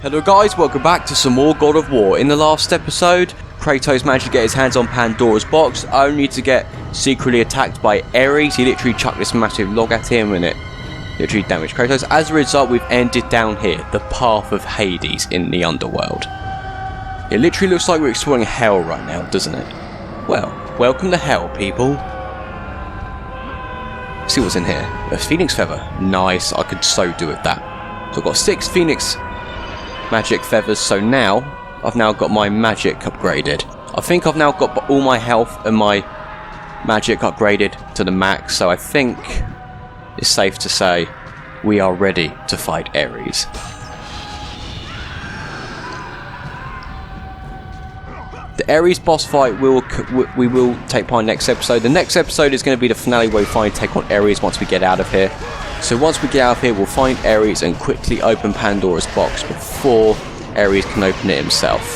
Hello guys, welcome back to some more God of War. In the last episode, Kratos managed to get his hands on Pandora's box, only to get secretly attacked by Ares. He literally chucked this massive log at him and it literally damaged Kratos. As a result, we've ended down here, the path of Hades in the underworld. It literally looks like we're exploring hell right now, doesn't it? Well, welcome to hell, people. Let's see what's in here. A phoenix feather. Nice, I could so do with that. So I've got 6 phoenix magic feathers, so now I've now got my magic upgraded. I think I've now got all my health and my magic upgraded to the max, so I think it's safe to say we are ready to fight Ares. The Ares boss fight we will take part in next episode. The next episode is going to be the finale where we finally take on Ares once we get out of here. So once we get out of here, we'll find Ares and quickly open Pandora's box before Ares can open it himself.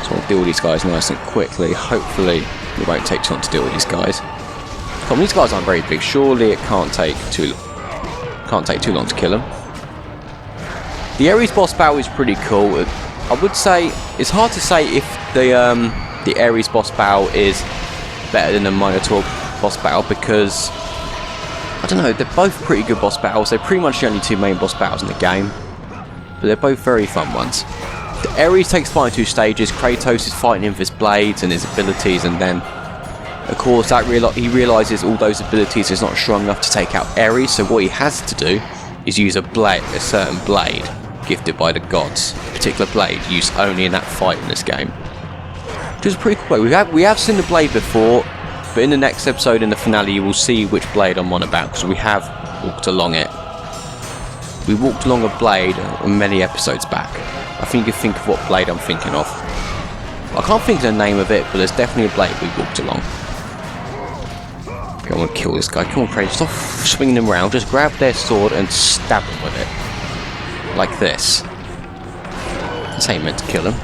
So I'll deal with these guys nice and quickly. Hopefully it won't take too long to deal with these guys. Come on, these guys aren't very big. Surely it can't take too long to kill them. The Ares boss battle is pretty cool. I would say it's hard to say if the Ares boss battle is better than the Minotaur boss battle, because I don't know, they're both pretty good boss battles. They're pretty much the only 2 main boss battles in the game, but they're both very fun ones. The Ares takes part in 2 stages. Kratos is fighting him for his blades and his abilities, and then of course he realises all those abilities is not strong enough to take out Ares, so what he has to do is use a certain blade gifted by the gods. A particular blade used only in that fight in this game, which is pretty cool. We have seen the blade before, but in the next episode, in the finale, you will see which blade I'm on about, because we have walked along it. We walked along a blade many episodes back. I think you think of what blade I'm thinking of. I can't think of the name of it, but there's definitely a blade we walked along. Okay, I want to kill this guy. Come on, Kratos, stop swinging them around. Just grab their sword and stab them with it. Like this. That's how you meant to kill him.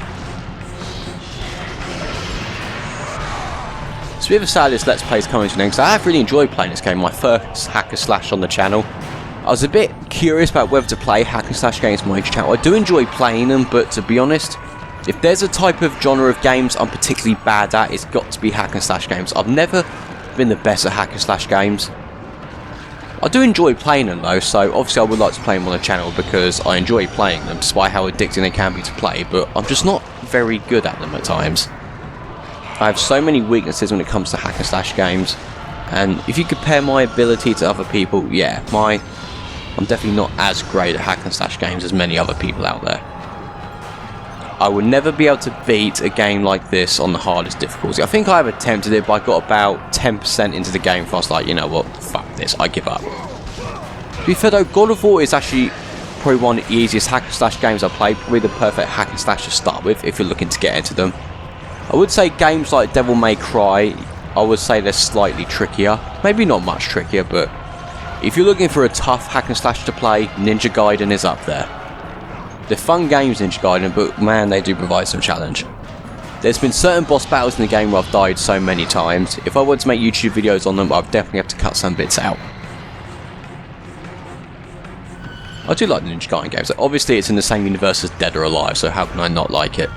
So we have a sad this Let's Play is coming to an end, because I have really enjoyed playing this game, my first hack and slash on the channel. I was a bit curious about whether to play hack and slash games on my channel. I do enjoy playing them, but to be honest, if there's a type of genre of games I'm particularly bad at, it's got to be hack and slash games. I've never been the best at hack and slash games. I do enjoy playing them though, so obviously I would like to play them on the channel because I enjoy playing them, despite how addicting they can be to play, but I'm just not very good at them at times. I have so many weaknesses when it comes to hack and slash games, and if you compare my ability to other people, yeah, I'm definitely not as great at hack and slash games as many other people out there. I would never be able to beat a game like this on the hardest difficulty. I think I have attempted it, but I got about 10% into the game before I was like, you know what, fuck this, I give up. To be fair though, God of War is actually probably one of the easiest hack and slash games I've played, probably the perfect hack and slash to start with if you're looking to get into them. I would say games like Devil May Cry, I would say they're slightly trickier. Maybe not much trickier, but if you're looking for a tough hack and slash to play, Ninja Gaiden is up there. They're fun games, Ninja Gaiden, but man, they do provide some challenge. There's been certain boss battles in the game where I've died so many times. If I wanted to make YouTube videos on them, I'd definitely have to cut some bits out. I do like the Ninja Gaiden games. Obviously, it's in the same universe as Dead or Alive, so how can I not like it?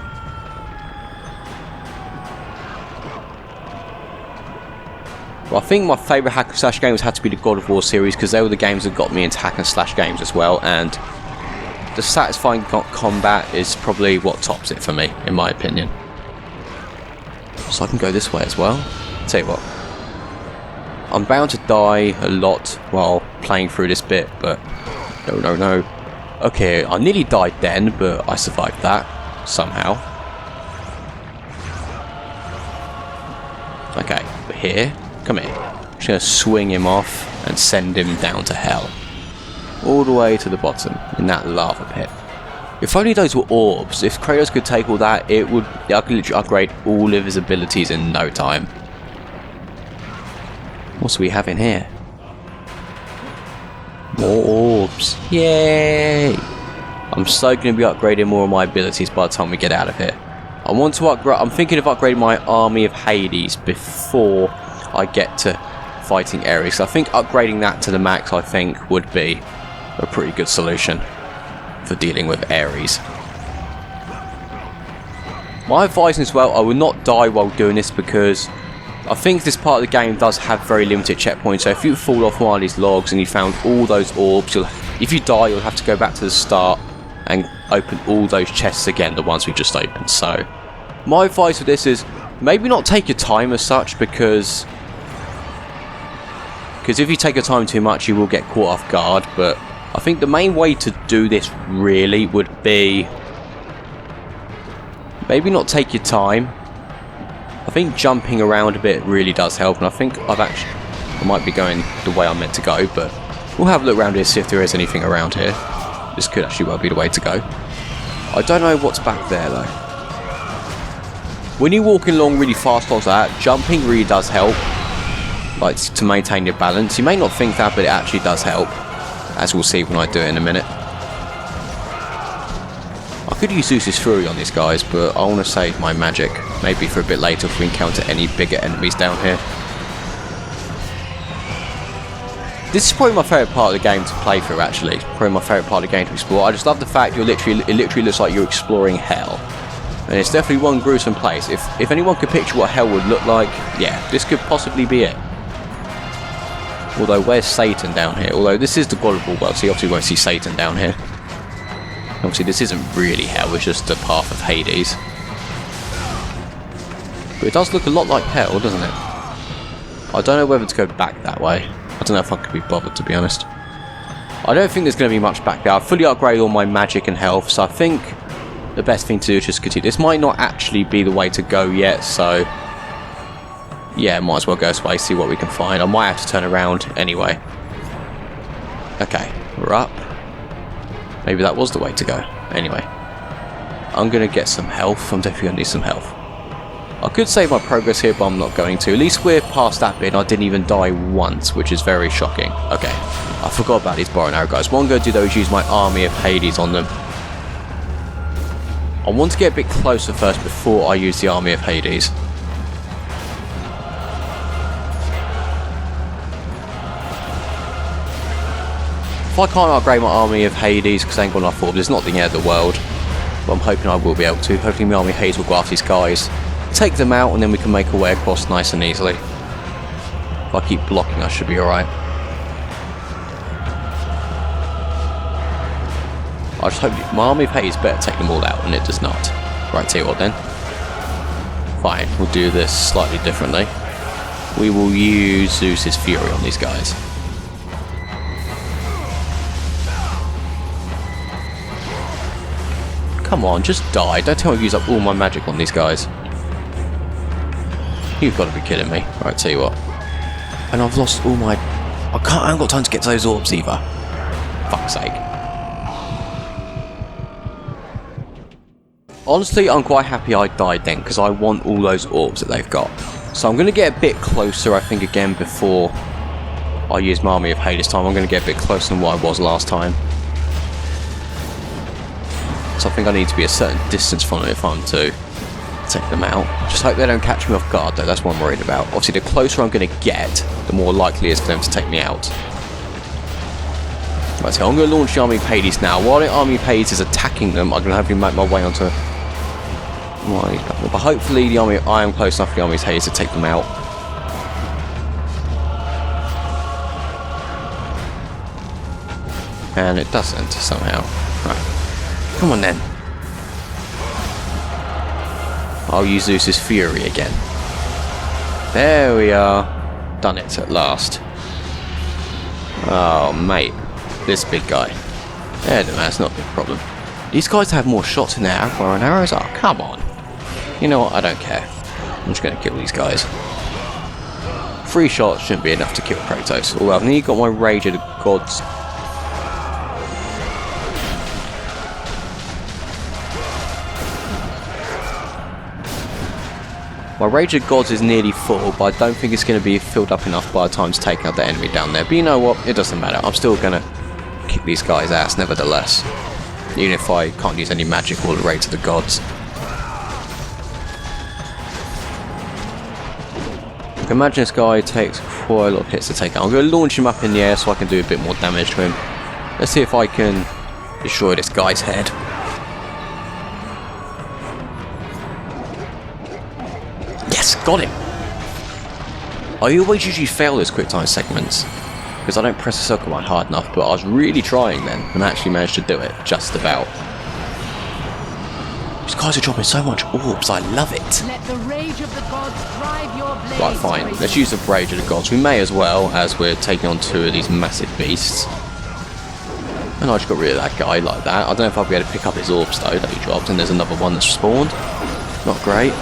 Well, I think my favourite hack and slash games had to be the God of War series, because they were the games that got me into hack and slash games as well, and the satisfying combat is probably what tops it for me, in my opinion. So I can go this way as well. Tell you what, I'm bound to die a lot while playing through this bit, but no. Okay, I nearly died then, but I survived that somehow. Okay, but here. Come here. I'm just going to swing him off and send him down to hell. All the way to the bottom, in that lava pit. If only those were orbs. If Kratos could take all that, I could literally upgrade all of his abilities in no time. What do we have in here? More orbs. Yay! I'm so going to be upgrading more of my abilities by the time we get out of here. I'm thinking of upgrading my army of Hades before I get to fighting Ares. I think upgrading that to the max, I think, would be a pretty good solution. for dealing with Ares. My advice as well, I will not die while doing this because I think this part of the game does have very limited checkpoints. So if you fall off one of these logs and you found all those orbs, if you die you'll have to go back to the start and open all those chests again, the ones we just opened. So my advice for this is maybe not take your time as such, because if you take your time too much you will get caught off guard. But I think the main way to do this really would be maybe not take your time. I think jumping around a bit really does help, and I think I might be going the way I'm meant to go, but we'll have a look around here, see if there is anything around here. This could actually well be the way to go. I don't know what's back there though. When you're walking along really fast like that, jumping really does help, like to maintain your balance. You may not think that, but it actually does help, as we'll see when I do it in a minute. I could use Zeus's Fury on these guys, but I want to save my magic, maybe for a bit later if we encounter any bigger enemies down here. This is probably my favourite part of the game to play through actually, probably my favourite part of the game to explore. I just love the fact it literally looks like you're exploring hell. And it's definitely one gruesome place. If anyone could picture what hell would look like, yeah, this could possibly be it. Although, where's Satan down here? Although this is the God of all worlds, so you obviously won't see Satan down here. Obviously this isn't really hell, it's just the path of Hades. But it does look a lot like hell, doesn't it? I don't know whether to go back that way. I don't know if I could be bothered, to be honest. I don't think there's going to be much back there. I've fully upgraded all my magic and health, so I think the best thing to do is just continue. This might not actually be the way to go yet, so yeah, might as well go this way, see what we can find. I might have to turn around anyway. Okay, we're up. Maybe that was the way to go. Anyway, I'm going to get some health. I'm definitely going to need some health. I could save my progress here, but I'm not going to. At least we're past that bit and I didn't even die once, which is very shocking. Okay, I forgot about these bow and arrow guys. What I'm going to do though is use my army of Hades on them. I want to get a bit closer first before I use the army of Hades. If I can't upgrade my army of Hades because I ain't got enough orbs, it's not the end of the world. But I'm hoping I will be able to. Hopefully my army of Hades will go after these guys, take them out, and then we can make our way across nice and easily. If I keep blocking, I should be alright. I just hope my army of Hades better take them all out, and it does not. Right, tell you what then. Fine, we'll do this slightly differently. We will use Zeus's Fury on these guys. Come on, just die. Don't tell me I've used up all my magic on these guys. You've got to be kidding me. Right, tell you what. And I've lost all my... I haven't got time to get to those orbs either. Fuck's sake. Honestly, I'm quite happy I died then, because I want all those orbs that they've got. So I'm going to get a bit closer, I think, again, before I use my army of Hades time. I'm going to get a bit closer than what I was last time. So I think I need to be a certain distance from them if I'm to take them out. Just hope they don't catch me off guard though, that's what I'm worried about. Obviously the closer I'm going to get, the more likely it is for them to take me out. Right, so I'm going to launch the army of Hades now. While the army of Hades is attacking them, I'm going to hopefully make my way onto... But hopefully I am close enough for the army of Hades to take them out. And it doesn't somehow. Right. Come on then. I'll use Zeus's Fury again. There we are. Done it at last. Oh mate, this big guy. Yeah, no, that's not a big problem. These guys have more shots in their bow and arrows. Oh, come on. You know what, I don't care. I'm just going to kill these guys. 3 shots shouldn't be enough to kill Kratos. Although I've nearly got my Rage of the Gods. My Rage of Gods is nearly full, but I don't think it's going to be filled up enough by the time to take out the enemy down there. But you know what? It doesn't matter. I'm still going to kick these guys' ass nevertheless. Even if I can't use any magic or the Rage of the Gods. I can imagine this guy takes quite a lot of hits to take out. I'm going to launch him up in the air so I can do a bit more damage to him. Let's see if I can destroy this guy's head. Yes, got him! I always usually fail those quick time segments because I don't press the circle button hard enough, but I was really trying then and I actually managed to do it, just about. These guys are dropping so much orbs, I love it. Let the rage of the gods drive your blades. Right, fine, let's use the rage of the gods. We may as well, as we're taking on 2 of these massive beasts. And I just got rid of that guy like that. I don't know if I'll be able to pick up his orbs though that he dropped, and there's another one that's spawned. Not great.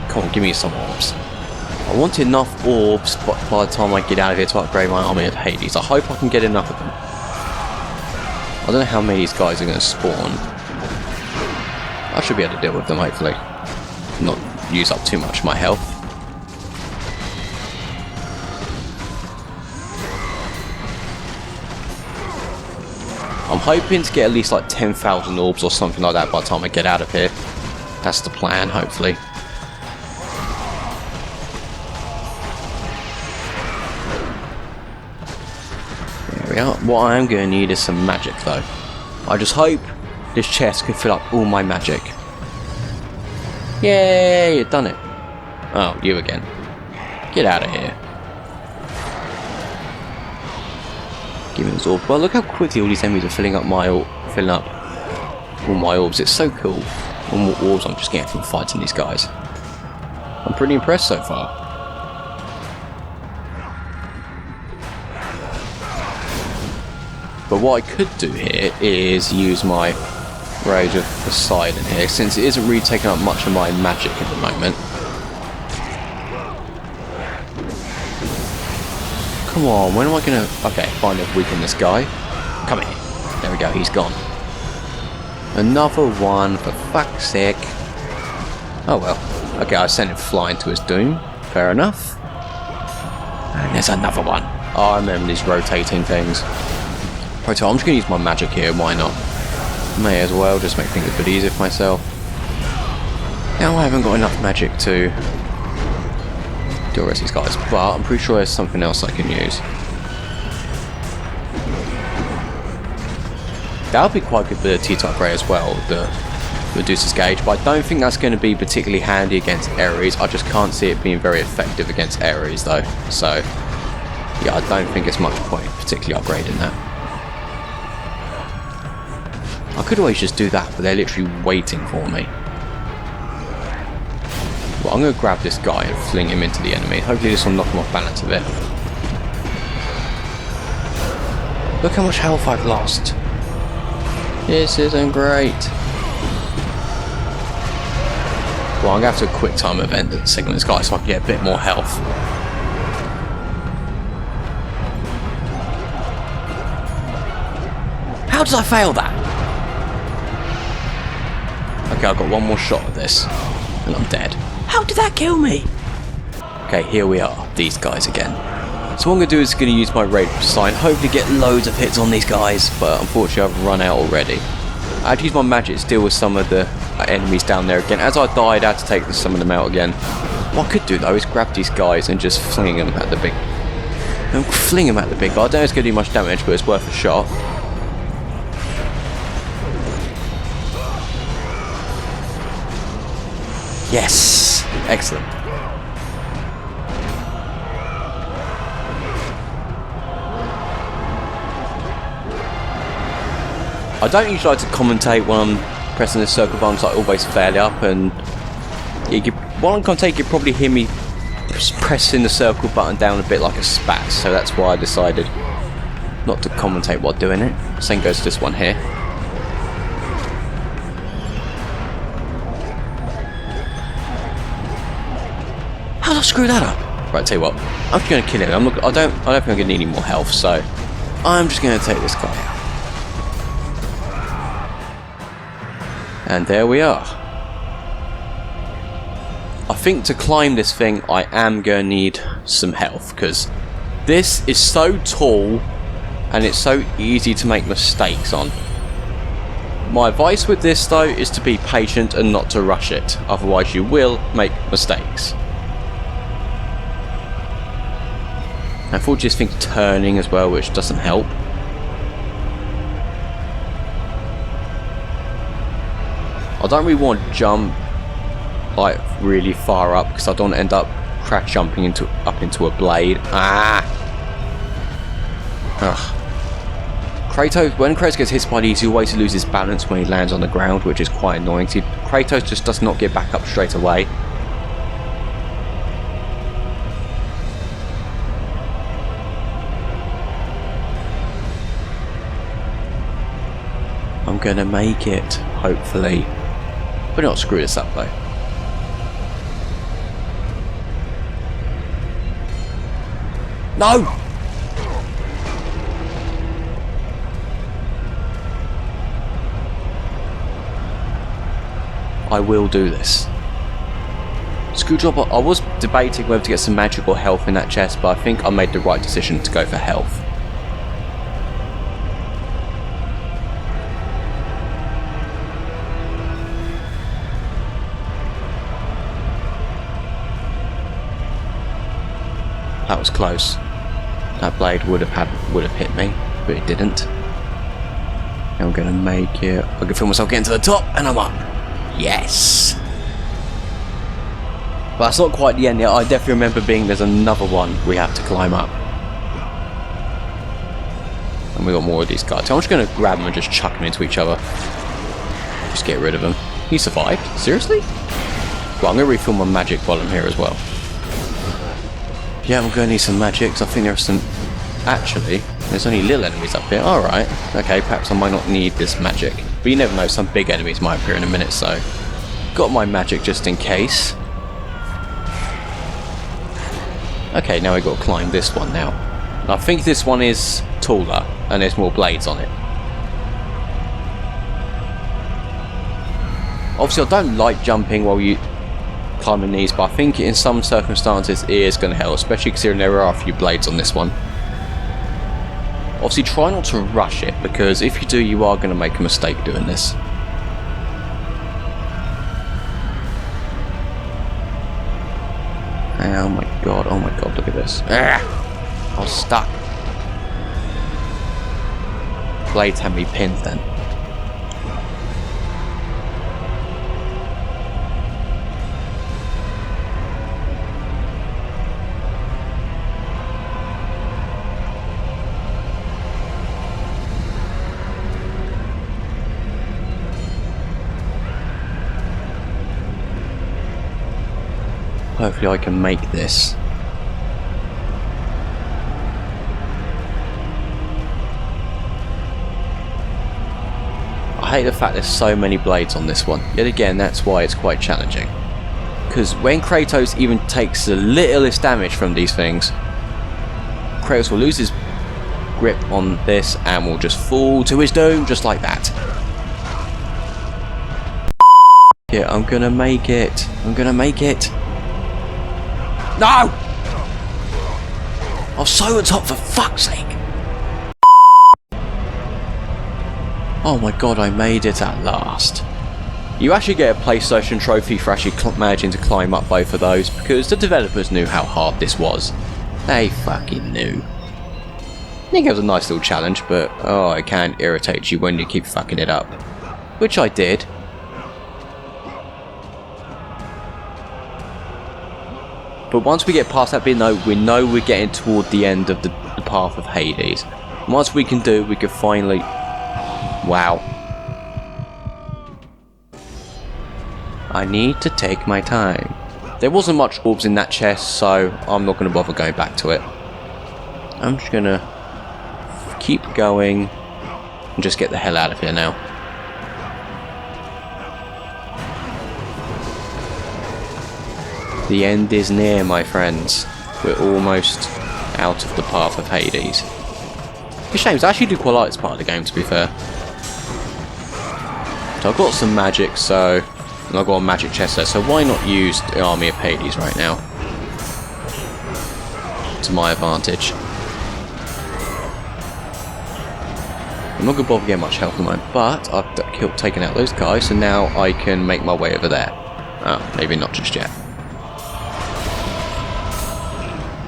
Come on, give me some orbs. I want enough orbs by the time I get out of here to upgrade my army of Hades. I hope I can get enough of them. I don't know how many of these guys are going to spawn. I should be able to deal with them, hopefully. Not use up too much of my health. I'm hoping to get at least like 10,000 orbs or something like that by the time I get out of here. That's the plan, hopefully. There we are. What I am going to need is some magic though. I just hope this chest can fill up all my magic. Yay, you've done it. Oh, you again. Get out of here. Give me this orb. Well, look how quickly all these enemies are filling up all my orbs. It's so cool. And what orbs I'm just getting from fighting these guys. I'm pretty impressed so far. But what I could do here is use my Rage of Poseidon here, since it isn't really taking up much of my magic at the moment. Come on, when am I gonna... Okay, finally weaken this guy. Come here. There we go, he's gone. Another one, for fuck's sake. Oh well. Okay, I sent him flying to his doom. Fair enough. And there's another one. Oh, I remember these rotating things. Right, so I'm just going to use my magic here, why not? May as well, just make things a bit easier for myself. Now I haven't got enough magic to do the rest of these guys, but I'm pretty sure there's something else I can use. That would be quite a good ability to upgrade as well, the Medusa's Gauge, but I don't think that's going to be particularly handy against Ares. I just can't see it being very effective against Ares though, so yeah, I don't think it's much point particularly upgrading that. I could always just do that, but they're literally waiting for me. Well, I'm going to grab this guy and fling him into the enemy. Hopefully this will knock him off balance a bit. Look how much health I've lost. This isn't great. Well, I'm going to have to quick time event and signal this guy so I can get a bit more health. How did I fail that? Okay, I've got one more shot of this, and I'm dead. How did that kill me? Okay, here we are, these guys again. So what I'm going to do is going to use my Rage of Poseidon, hopefully get loads of hits on these guys, but unfortunately I've run out already. I had to use my magic to deal with some of the enemies down there again. As I died, I had to take some of them out again. What I could do though is grab these guys and just fling them at the big... guy. I don't know if it's going to do much damage, but it's worth a shot. Yes! Excellent. I don't usually like to commentate when I'm pressing the circle button, so I always fail up, and while I'm commentating, you probably hear me pressing the circle button down a bit like a spat, so that's why I decided not to commentate while doing it. Same goes to this one here. How did I screw that up? Right, tell you what, I'm just going to kill him. I don't think I'm going to need any more health, so I'm just going to take this guy out. And there we are. I think to climb this thing, I am going to need some health, because this is so tall and it's so easy to make mistakes on. My advice with this though is to be patient and not to rush it, otherwise you will make mistakes. Unfortunately this thing's turning as well, which doesn't help. I don't really want to jump like really far up because I don't end up crash jumping up into a blade. Kratos, when Kratos gets hit by these, he always loses balance when he lands on the ground, which is quite annoying. See, Kratos just does not get back up straight away. I'm gonna make it, hopefully. But not screw this up though. No! I will do this. Screwdriver, I was debating whether to get some magic or health in that chest, but I think I made the right decision to go for health. That was close. That blade would have hit me, but it didn't. And I'm gonna make it. I can feel myself getting to the top, and I'm up. Yes. But that's not quite the end yet. I definitely remember there's another one we have to climb up, and we got more of these guys. So I'm just gonna grab them and just chuck them into each other. Just get rid of them. He survived? Seriously? Well, I'm gonna refill my magic while I'm here as well. Yeah, I'm going to need some magics. I think there are some... Actually, there's only little enemies up here. Alright. Okay, perhaps I might not need this magic. But you never know, some big enemies might appear in a minute, so... Got my magic just in case. Okay, now we've got to climb this one now. I think this one is taller, and there's more blades on it. Obviously, I don't like jumping while you... climbing these, but I think in some circumstances it is going to help, especially considering there are a few blades on this one. Obviously try not to rush it, because if you do you are going to make a mistake doing this. Oh my god, look at this. I was stuck. Blades had me pinned then. Hopefully I can make this. I hate the fact there's so many blades on this one. Yet again, that's why it's quite challenging. Because when Kratos even takes the littlest damage from these things, Kratos will lose his grip on this and will just fall to his doom just like that. Yeah, I'm gonna make it. I'm gonna make it. No! I was so on top, for fuck's sake! Oh my god, I made it at last. You actually get a PlayStation trophy for actually managing to climb up both of those, because the developers knew how hard this was. They fucking knew. I think it was a nice little challenge, but oh, it can irritate you when you keep fucking it up. Which I did. But once we get past that bit, we know we're getting toward the end of the path of Hades. And once we can do, we can finally... Wow. I need to take my time. There wasn't much orbs in that chest, so I'm not going to bother going back to it. I'm just going to keep going and just get the hell out of here now. The end is near, my friends. We're almost out of the path of Hades. It's a shame, I actually do quite like this part of the game, to be fair. So I've got some magic, and I've got a magic chest there, so why not use the Army of Hades right now? To my advantage. I'm not going to bother getting much health at the moment, but I've taken out those guys, so now I can make my way over there. Oh, maybe not just yet.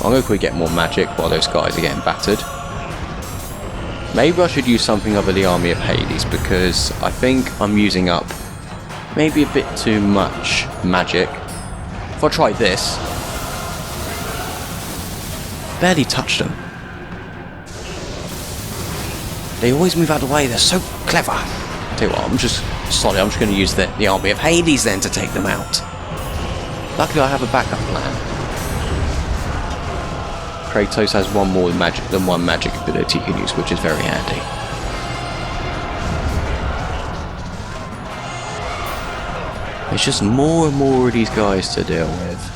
I'm going to get more magic while those guys are getting battered. Maybe I should use something other than the Army of Hades, because I think I'm using up maybe a bit too much magic. If I try this, barely touched them. They always move out of the way, they're so clever. Tell you what, I'm just going to use the Army of Hades then to take them out. Luckily I have a backup plan. Kratos has one more magic than one magic ability he can use, which is very handy. There's just more and more of these guys to deal with.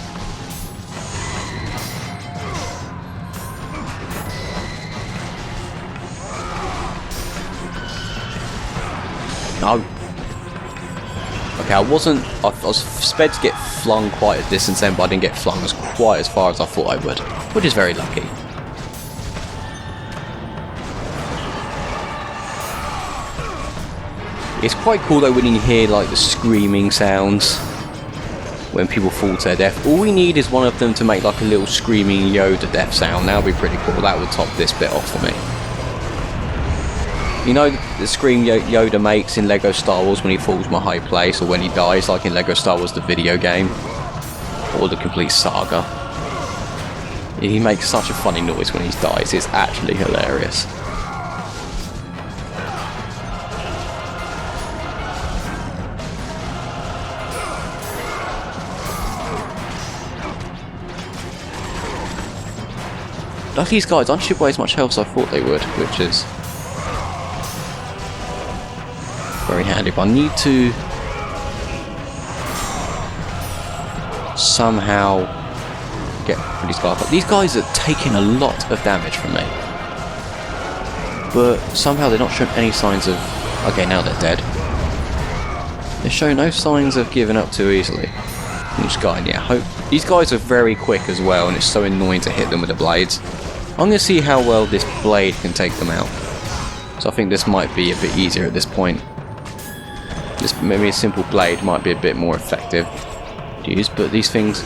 No. Okay, I was sped to get flung quite a distance then, but I didn't get flung quite as far as I thought I would, which is very lucky. It's quite cool though when you hear like the screaming sounds when people fall to their death. All we need is one of them to make like a little screaming Yoda death sound. That would be pretty cool. That would top this bit off for me. You know the scream Yoda makes in LEGO Star Wars when he falls from a high place, or when he dies, like in LEGO Star Wars the video game, or the complete saga. He makes such a funny noise when he dies, it's actually hilarious. Like these guys aren't chip away as much health as I thought they would, which is very handy, but I need to somehow get these guys up. These guys are taking a lot of damage from me, but somehow they're not showing any signs of... Okay, now they're dead. They show no signs of giving up too easily. Each guy, yeah, these guys are very quick as well, and it's so annoying to hit them with the blades. I'm going to see how well this blade can take them out. So I think this might be a bit easier at this point. Maybe a simple blade might be a bit more effective to use, but these things...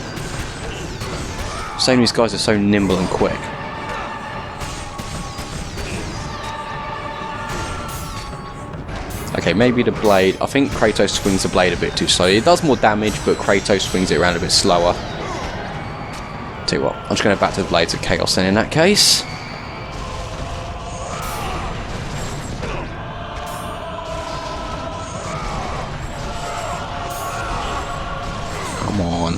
Some of these guys are so nimble and quick. Okay, maybe the blade... I think Kratos swings the blade a bit too slowly. It does more damage, but Kratos swings it around a bit slower. Tell you what, I'm just going to back to the Blades of Chaos then in that case. Come on.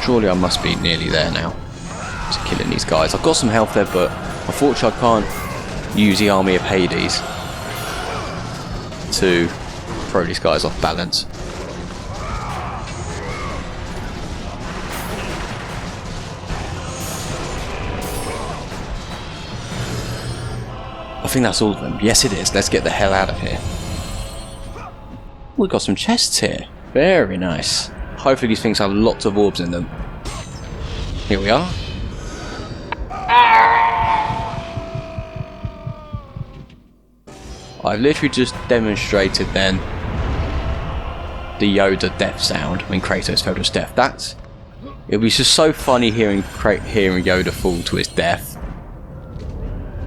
Surely I must be nearly there now to killing these guys. I've got some health there, but unfortunately I can't use the Army of Hades to throw these guys off balance. I think that's all of them. Yes, it is. Let's get the hell out of here. We've got some chests here. Very nice. Hopefully these things have lots of orbs in them. Here we are. I've literally just demonstrated then the Yoda death sound when Kratos fell to his death. It was just so funny hearing Yoda fall to his death.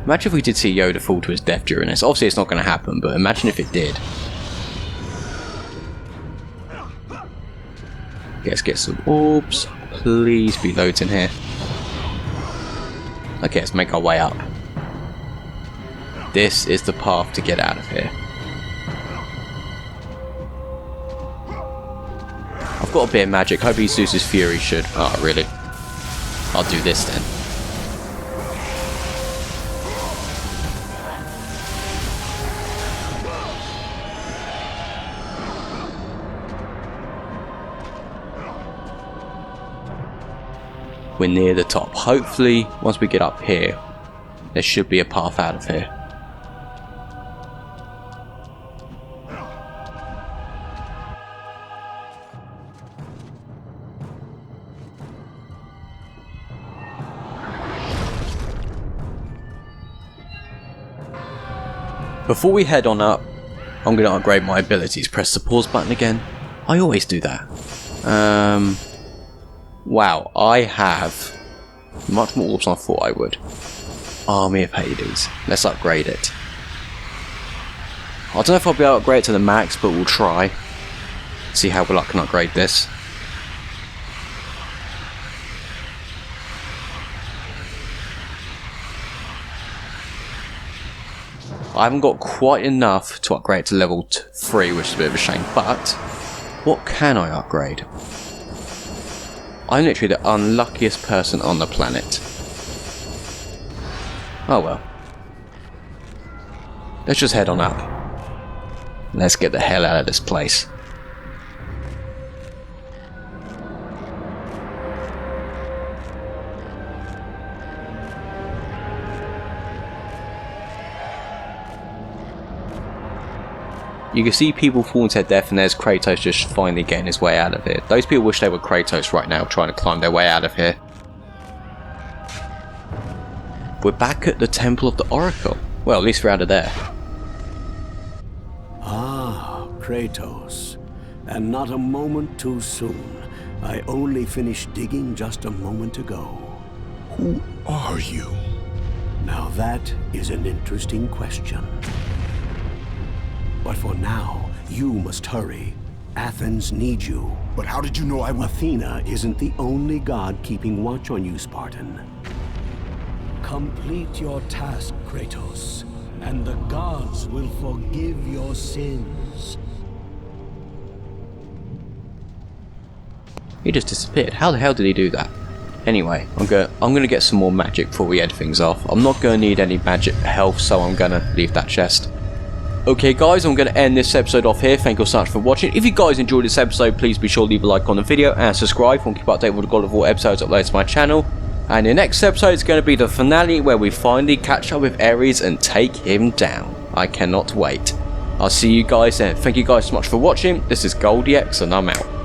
Imagine if we did see Yoda fall to his death during this. Obviously it's not going to happen, but imagine if it did. Let's get some orbs. Please be loads in here. Okay, let's make our way up. This is the path to get out of here. I've got a bit of magic. Hopefully Zeus's Fury should... Oh, really? I'll do this then. We're near the top. Hopefully, once we get up here, there should be a path out of here. Before we head on up, I'm going to upgrade my abilities. Press the pause button again. I always do that. Wow, I have much more orbs than I thought I would. Army of Hades. Let's upgrade it. I don't know if I'll be able to upgrade it to the max, but we'll try. See how well I can upgrade this. I haven't got quite enough to upgrade to level 3, which is a bit of a shame, but what can I upgrade? I'm literally the unluckiest person on the planet. Oh well. Let's just head on up. Let's get the hell out of this place. You can see people falling to their death, and there's Kratos just finally getting his way out of here. Those people wish they were Kratos right now, trying to climb their way out of here. We're back at the Temple of the Oracle. Well, at least we're out of there. Ah, Kratos. And not a moment too soon. I only finished digging just a moment ago. Who are you? Now that is an interesting question. But for now, you must hurry. Athens needs you. But how did you know I would? Athena isn't the only god keeping watch on you, Spartan. Complete your task, Kratos, and the gods will forgive your sins. He just disappeared. How the hell did he do that? Anyway, I'm gonna get some more magic before we end things off. I'm not gonna need any magic health, so I'm gonna leave that chest. Okay guys, I'm going to end this episode off here. Thank you so much for watching. If you guys enjoyed this episode, please be sure to leave a like on the video and subscribe. We'll keep updated with the God of War episodes uploaded to my channel. And the next episode is going to be the finale, where we finally catch up with Ares and take him down. I cannot wait. I'll see you guys then. Thank you guys so much for watching. This is goldiex, and I'm out.